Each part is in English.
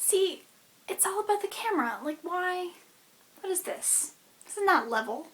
See, it's all about the camera. Like, why? What is this? This is not level.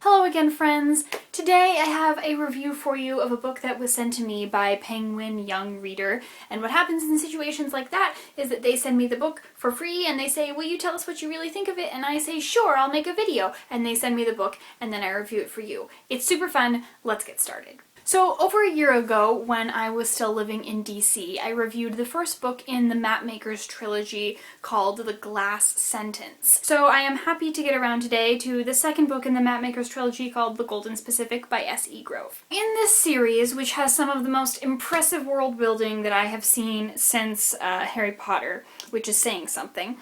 Hello again, friends. Today I have a review for you of a book that was sent to me by Penguin Young Reader. And what happens in situations like that is that they send me the book for free and they say, will you tell us what you really think of it? And I say, sure, I'll make a video. And they send me the book and then I review it for you. It's super fun. Let's get started. So over a year ago, when I was still living in DC, I reviewed the first book in the Mapmakers trilogy called The Glass Sentence. So I am happy to get around today to the second book in the Mapmakers trilogy called The Golden Specific by S.E. Grove. In this series, which has some of the most impressive world building that I have seen since Harry Potter, which is saying something,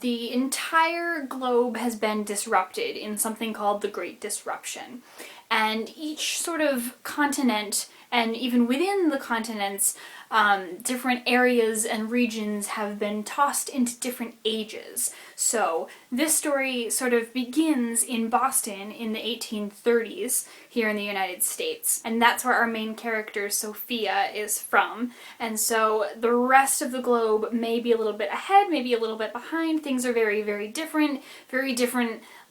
the entire globe has been disrupted in something called the Great Disruption. And each sort of continent, and even within the continents, different areas and regions have been tossed into different ages. So this story sort of begins in Boston in the 1830s here in the United States. And that's where our main character, Sophia, is from. And so the rest of the globe may be a little bit ahead, maybe a little bit behind. Things are very, very different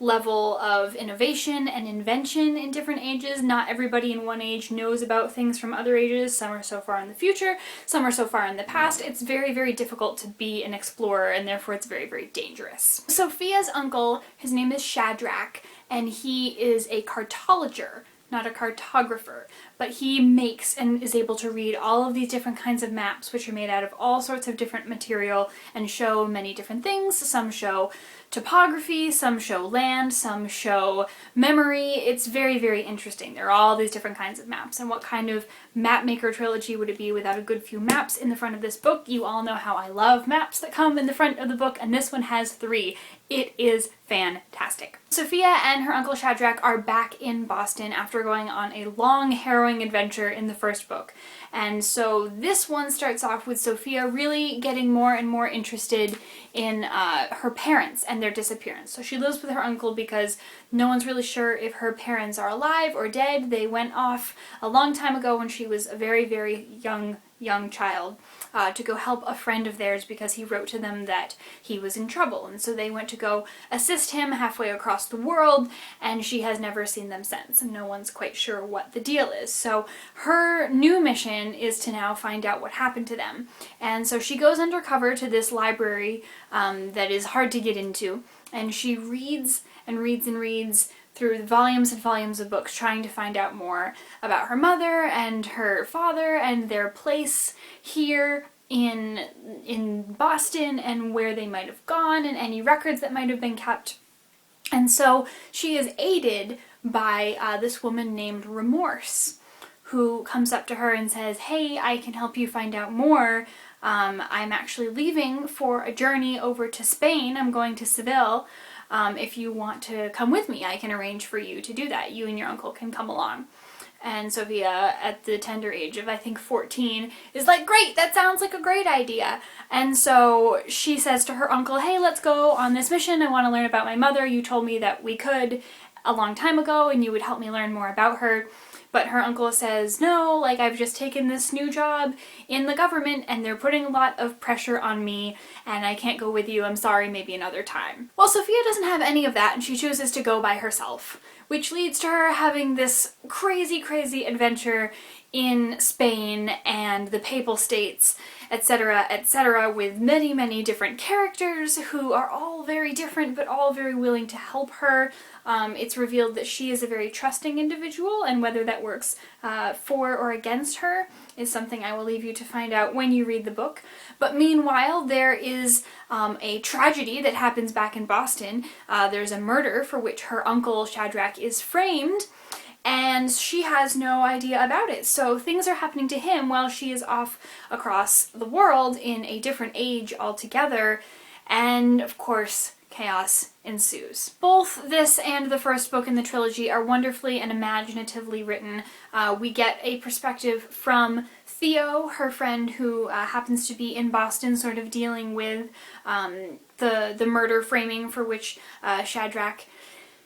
level of innovation and invention in different ages. Not everybody in one age knows about things from other ages. Some are so far in the future, some are so far in the past. It's very, very difficult to be an explorer, and therefore it's very, very dangerous. Sophia's uncle, his name is Shadrach, and he is a cartologer, not a cartographer, but he makes and is able to read all of these different kinds of maps, which are made out of all sorts of different material and show many different things. Some show topography, some show land, some show memory. It's very, very interesting. There are all these different kinds of maps. And what kind of map maker trilogy would it be without a good few maps in the front of this book? You all know how I love maps that come in the front of the book, and this one has 3. It is fantastic. Sophia and her uncle Shadrach are back in Boston after going on a long, harrowing adventure in the first book. And so this one starts off with Sophia really getting more and more interested in her parents and their disappearance. So she lives with her uncle because no one's really sure if her parents are alive or dead. They went off a long time ago when she was a very, very young child to go help a friend of theirs because he wrote to them that he was in trouble. And so they went to go assist him halfway across the world, and she has never seen them since, and no one's quite sure what the deal is. So her new mission is to now find out what happened to them. And so she goes undercover to this library that is hard to get into, and she reads and reads and reads through volumes and volumes of books trying to find out more about her mother and her father and their place here in Boston and where they might have gone and any records that might have been kept. And so she is aided by this woman named Remorse, who comes up to her and says, hey, I can help you find out more. I'm actually leaving for a journey over to Spain. I'm going to Seville. If you want to come with me, I can arrange for you to do that. You and your uncle can come along. And Sophia, at the tender age of, I think, 14, is like, great, that sounds like a great idea. And so she says to her uncle, hey, let's go on this mission. I want to learn about my mother. You told me that we could a long time ago and you would help me learn more about her. But her uncle says, no, like, I've just taken this new job in the government and they're putting a lot of pressure on me and I can't go with you. I'm sorry, maybe another time. Well, Sophia doesn't have any of that and she chooses to go by herself, which leads to her having this crazy, crazy adventure in Spain and the Papal States, etc., with many, many different characters who are all very different but all very willing to help her. It's revealed that she is a very trusting individual, and whether that works for or against her is something I will leave you to find out when you read the book. But meanwhile, there is a tragedy that happens back in Boston. There's a murder for which her uncle Shadrach is framed, and she has no idea about it. So things are happening to him while she is off across the world in a different age altogether, and of course, chaos ensues. Both this and the first book in the trilogy are wonderfully and imaginatively written. We get a perspective from Theo, her friend who happens to be in Boston, sort of dealing with the murder framing for which Shadrach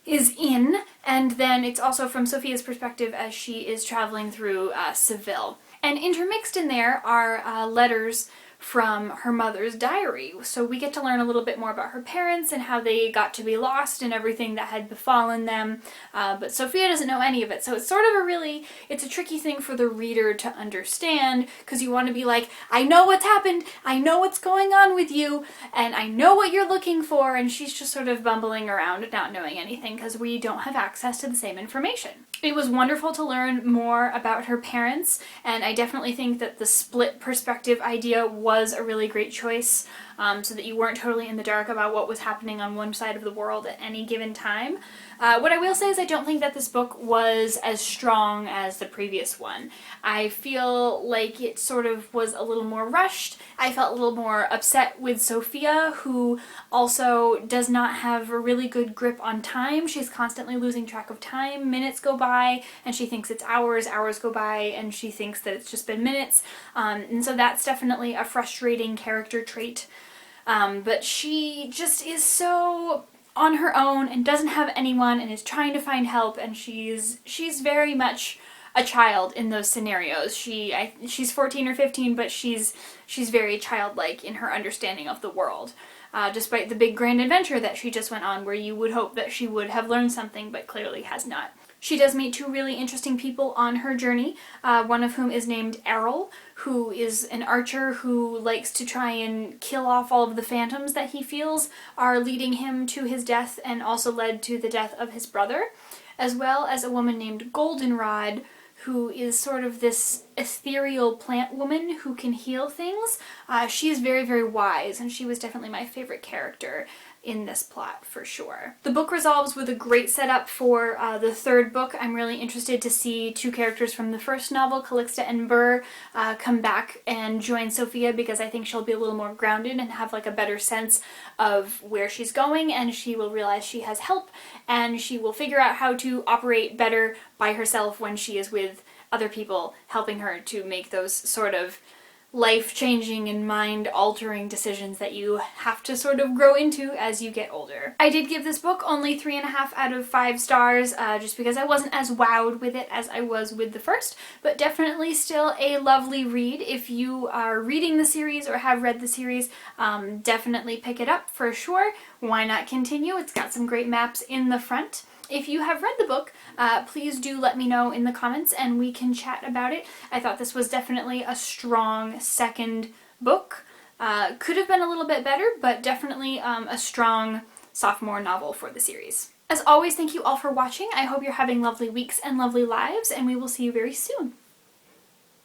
is in, and then it's also from Sophia's perspective as she is traveling through Seville. And intermixed in there are letters from her mother's diary. So we get to learn a little bit more about her parents and how they got to be lost and everything that had befallen them. But Sophia doesn't know any of it. So it's sort of it's a tricky thing for the reader to understand, because you want to be like, I know what's happened, I know what's going on with you, and I know what you're looking for, and she's just sort of bumbling around not knowing anything because we don't have access to the same information. It was wonderful to learn more about her parents, and I definitely think that the split perspective idea was a really great choice, so that you weren't totally in the dark about what was happening on one side of the world at any given time. What I will say is I don't think that this book was as strong as the previous one. I feel like it sort of was a little more rushed. I felt a little more upset with Sophia, who also does not have a really good grip on time. She's constantly losing track of time. Minutes go by and she thinks it's hours, hours go by and she thinks that it's just been minutes. And so that's definitely a frustrating character trait. But she just is so on her own and doesn't have anyone and is trying to find help, and she's very much a child in those scenarios. She's 14 or 15, but she's very childlike in her understanding of the world. Despite the big grand adventure that she just went on, where you would hope that she would have learned something, but clearly has not. She does meet two really interesting people on her journey, one of whom is named Errol, who is an archer who likes to try and kill off all of the phantoms that he feels are leading him to his death and also led to the death of his brother, as well as a woman named Goldenrod, who is sort of this ethereal plant woman who can heal things. She is very, very wise, and she was definitely my favorite character in this plot for sure. The book resolves with a great setup for the third book. I'm really interested to see two characters from the first novel, Calixta and Burr, come back and join Sophia, because I think she'll be a little more grounded and have like a better sense of where she's going, and she will realize she has help and she will figure out how to operate better by herself when she is with other people helping her to make those sort of life-changing and mind-altering decisions that you have to sort of grow into as you get older. I did give this book only 3.5 out of 5 stars, just because I wasn't as wowed with it as I was with the first, but definitely still a lovely read. If you are reading the series or have read the series, definitely pick it up for sure. Why not continue? It's got some great maps in the front. If you have read the book, please do let me know in the comments and we can chat about it. I thought this was definitely a strong second book. Could have been a little bit better, but definitely a strong sophomore novel for the series. As always, thank you all for watching. I hope you're having lovely weeks and lovely lives, and we will see you very soon.